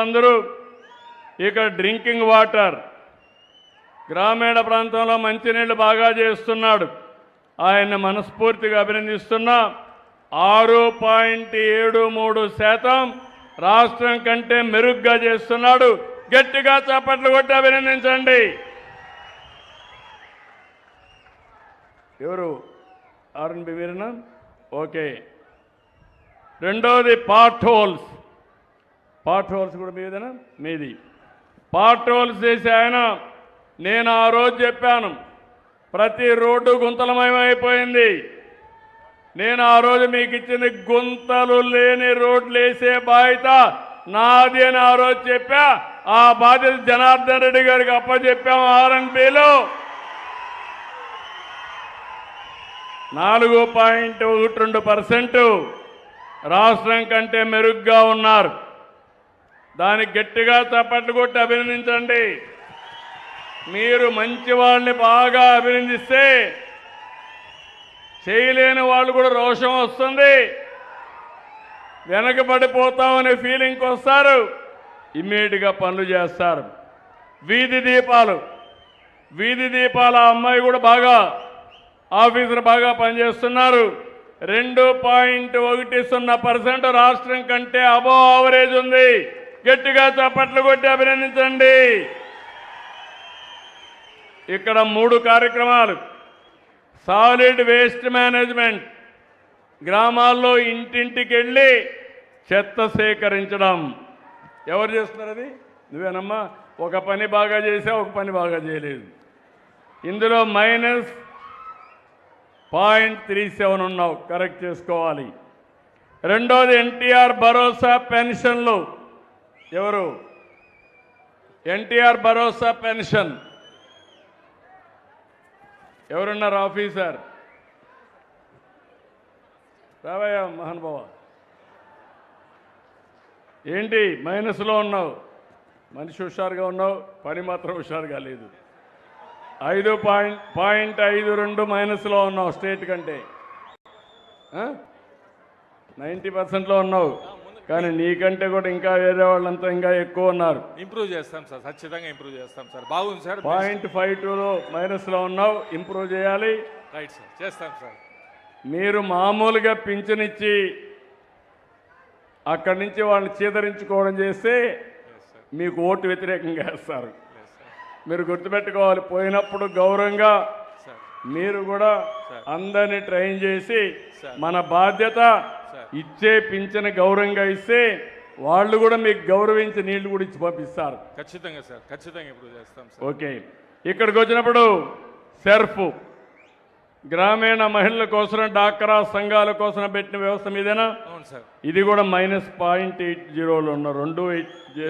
అందరూ ఇక్కడ drinking water గ్రామీణ ప్రాంతంలో మంచినీళ్ళు బాగా చేస్తున్నాడు. ఆయన్ని మనస్ఫూర్తిగా అభినందిస్తున్నా. 6.73% రాష్ట్రం కంటే మెరుగ్గా చేస్తున్నాడు. గట్టిగా చప్పట్లు కొట్టి అభినందించండి. ఎవరు? ఆర్ఎన్బి వీరనా? ఓకే. రెండోది పార్ట్ హోల్స్ కూడా మీదేనా? మీది. పార్ట్ హోల్స్ చేసి ఆయన, నేను ఆ రోజు చెప్పాను ప్రతి రోడ్డు గుంతలమయమైపోయింది. నేను ఆ రోజు మీకు ఇచ్చింది గుంతలు లేని రోడ్లు వేసే బాధ్యత నాది అని ఆ రోజు చెప్పా. ఆ బాధ్యత జనార్దన్ రెడ్డి గారికి అప్పచెప్పాము. ఆర్ఎన్బిలో 4.12% రాష్ట్రం కంటే మెరుగ్గా ఉన్నారు. దానికి గట్టిగా చప్పట్లు కొట్టి అభినందించండి. మీరు మంచి వాళ్ళని బాగా అభినందిస్తే చేయలేని వాళ్ళు కూడా రోషం వస్తుంది, వెనకబడిపోతామనే ఫీలింగ్కి వస్తారు, ఇమ్మీడియట్గా పనులు చేస్తారు. వీధి దీపాల అమ్మాయి కూడా బాగా ఆఫీసర్ బాగా పనిచేస్తున్నారు. 2.10% రాష్ట్రం కంటే అబోవ్ యావరేజ్ ఉంది. గట్టిగా చప్పట్లు కొట్టి అభినందించండి. ఇక్కడ 3 కార్యక్రమాలు. సాలిడ్ వేస్ట్ మేనేజ్మెంట్, గ్రామాల్లో ఇంటింటికి వెళ్ళి చెత్త సేకరించడం. ఎవరు చేస్తున్నారు అది? నువ్వేనమ్మా. ఒక పని బాగా చేసావు, ఒక పని బాగా చేయలేదు. ఇందులో -0.37 ఉన్నావు, కరెక్ట్ చేసుకోవాలి. రెండోది ఎన్టీఆర్ భరోసా పెన్షన్లు. ఎవరు? ఎన్టీఆర్ భరోసా పెన్షన్ ఎవరున్నారు? ఆఫీసర్ రావయ్యా మహానుభావ. ఏంటి మైనస్లో ఉన్నావు? మనిషి హుషారుగా ఉన్నావు, పని మాత్రం హుషారుగా లేదు. 5.52 మైనస్లో ఉన్నావు స్టేట్ కంటే. 90%లో ఉన్నావు, కానీ నీకంటే కూడా ఇంకా వేరే వాళ్ళంతా ఇంకా ఎక్కువ ఉన్నారు. ఇంప్రూవ్ చేస్తాం సార్, ఖచ్చితంగా ఇంప్రూవ్ చేస్తాం సార్. బాగుంది సార్. 0.52లో మైనస్లో ఉన్నావు, ఇంప్రూవ్ చేయాలి. రైట్ సార్, చేస్తాం సార్. మీరు మామూలుగా పింఛనిచ్చి అక్కడి నుంచి వాళ్ళని చీదరించుకోవడం చేస్తే మీకు ఓటు వ్యతిరేకంగా వేస్తారు. మీరు గుర్తుపెట్టుకోవాలి. పోయినప్పుడు గౌరవంగా మీరు కూడా అందరినీ ట్రైన్ చేసి, మన బాధ్యత ఇచ్చే పింఛను గౌరవంగా ఇస్తే వాళ్ళు కూడా మీకు గౌరవించి నీళ్లు కూడా ఇచ్చి పంపిస్తారు. ఖచ్చితంగా సార్, ఖచ్చితంగా ఇంప్రూవ్ చేస్తాం సార్. ఓకే. ఇక్కడికి వచ్చినప్పుడు సెర్ఫ్ గ్రామీణ మహిళల కోసం, డాక్రా సంఘాల కోసం పెట్టిన వ్యవస్థ మీదేనా? అవును సార్. ఇది కూడా -0.80లో ఉన్న 2.80